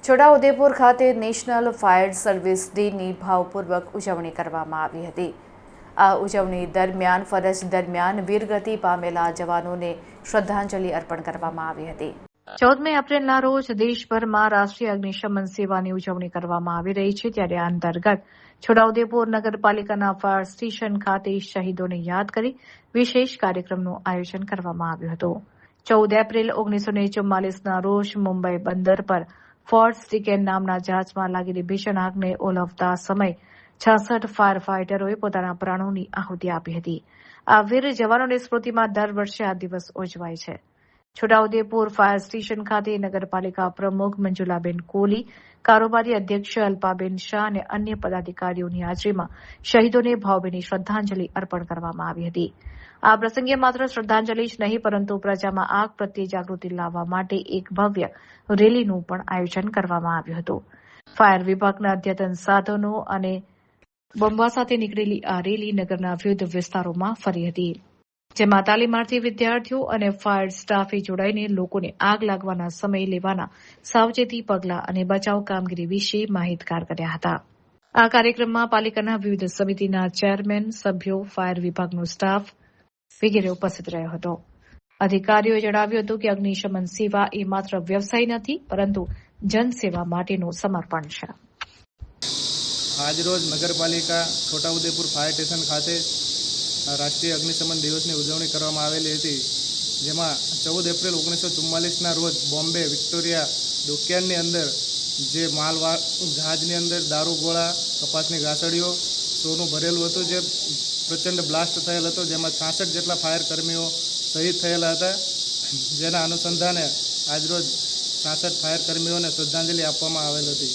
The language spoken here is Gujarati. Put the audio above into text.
છોટાઉદેપુર ખાતે નેશનલ ફાયર સર્વિસ ડેની ભાવપૂર્વક ઉજવણી કરવામાં આવી હતી। આ ઉજવણી દરમિયાન ફરજ દરમિયાન વીરગતિ પામેલા જવાનોને શ્રદ્ધાંજલિ અર્પણ કરવામાં આવી હતી। 14 એપ્રિલના રોજ દેશભરમાં રાષ્ટ્રીય અગ્નિશમન સેવાની ઉજવણી કરવામાં આવી રહી છે, ત્યારે આ અંતર્ગત છોટાઉદેપુર નગરપાલિકાના ફાયર સ્ટેશન ખાતે શહીદોને યાદ કરી વિશેષ કાર્યક્રમનું આયોજન કરવામાં આવ્યું હતું। 14 એપ્રિલ 1944ના રોજ મુંબઈ બંદર પર ફોર્ટ સ્ટીકેન નામના જહાજમાં લાગેલી ભીષણ આગને ઓલવતા સમયે 66 ફાયર ફાઇટરોએ પોતાના પ્રાણોની આહુતિ આપી હતી। આ વીર જવાનોની સ્મૃતિમાં દર વર્ષે આ દિવસ ઉજવાય છે। છોટાઉદેપુર ફાયર સ્ટેશન ખાતે નગરપાલિકા પ્રમુખ મંજુલાબેન કોહલી, કારોબારી અધ્યક્ષ અલ્પાબેન શાહ અને અન્ય પદાધિકારીઓની હાજરીમાં શહીદોને ભાવભીની શ્રદ્ધાંજલિ અર્પણ કરવામાં આવી હતી। આ પ્રસંગે માત્ર શ્રદ્ધાંજલિ જ નહીં, પરંતુ પ્રજામાં આગ પ્રત્યે જાગૃતિ લાવવા માટે એક ભવ્ય રેલીનું પણ આયોજન કરવામાં આવ્યું હતું। ફાયર વિભાગના અદ્યતન સાધનો અને બોમ્બા સાથે નીકળેલી આ રેલી નગરના વિવિધ વિસ્તારોમાં ફરી હતી, જેમાં તાલીમાર્થી વિદ્યાર્થીઓ અને ફાયર સ્ટાફે જોડાઈને લોકોને આગ લાગવાના સમયે લેવાના સાવચેતી પગલાં અને બચાવ કામગીરી વિશે માહિતગાર કર્યા હતા। આ કાર્યક્રમમાં પાલિકાના વિવિધ સમિતિના ચેરમેન, સભ્યો, ફાયર વિભાગનો સ્ટાફ વગેરે ઉપસ્થિત રહ્યો હતો। અધિકારીઓએ જણાવ્યું હતું કે અગ્નિશમન સેવા એ માત્ર વ્યવસાય નથી, પરંતુ જનસેવા માટેનું સમર્પણ છે। આજરોજ નગરપાલિકા છોટાઉદેપુર ફાયર સ્ટેશન ખાતે રાષ્ટ્રીય અગ્નિશમન દિવસની ઉજવણી કરવામાં આવેલી હતી, જેમાં 14 એપ્રિલ 1944ના રોજ બોમ્બે વિક્ટોરિયા ડોકયાર્ડની અંદર જે જહાજની અંદર દારૂ ગોળા, કપાસની ગાસડીઓ, સોનું ભરેલું હતું, જે પ્રચંડ બ્લાસ્ટ થયેલ હતો, જેમાં 66 જેટલા ફાયર કર્મીઓ શહીદ થયેલા હતા। જેના અનુસંધાને આજરોજ 66 ફાયર કર્મીઓને શ્રદ્ધાંજલિ આપવામાં આવેલ હતી।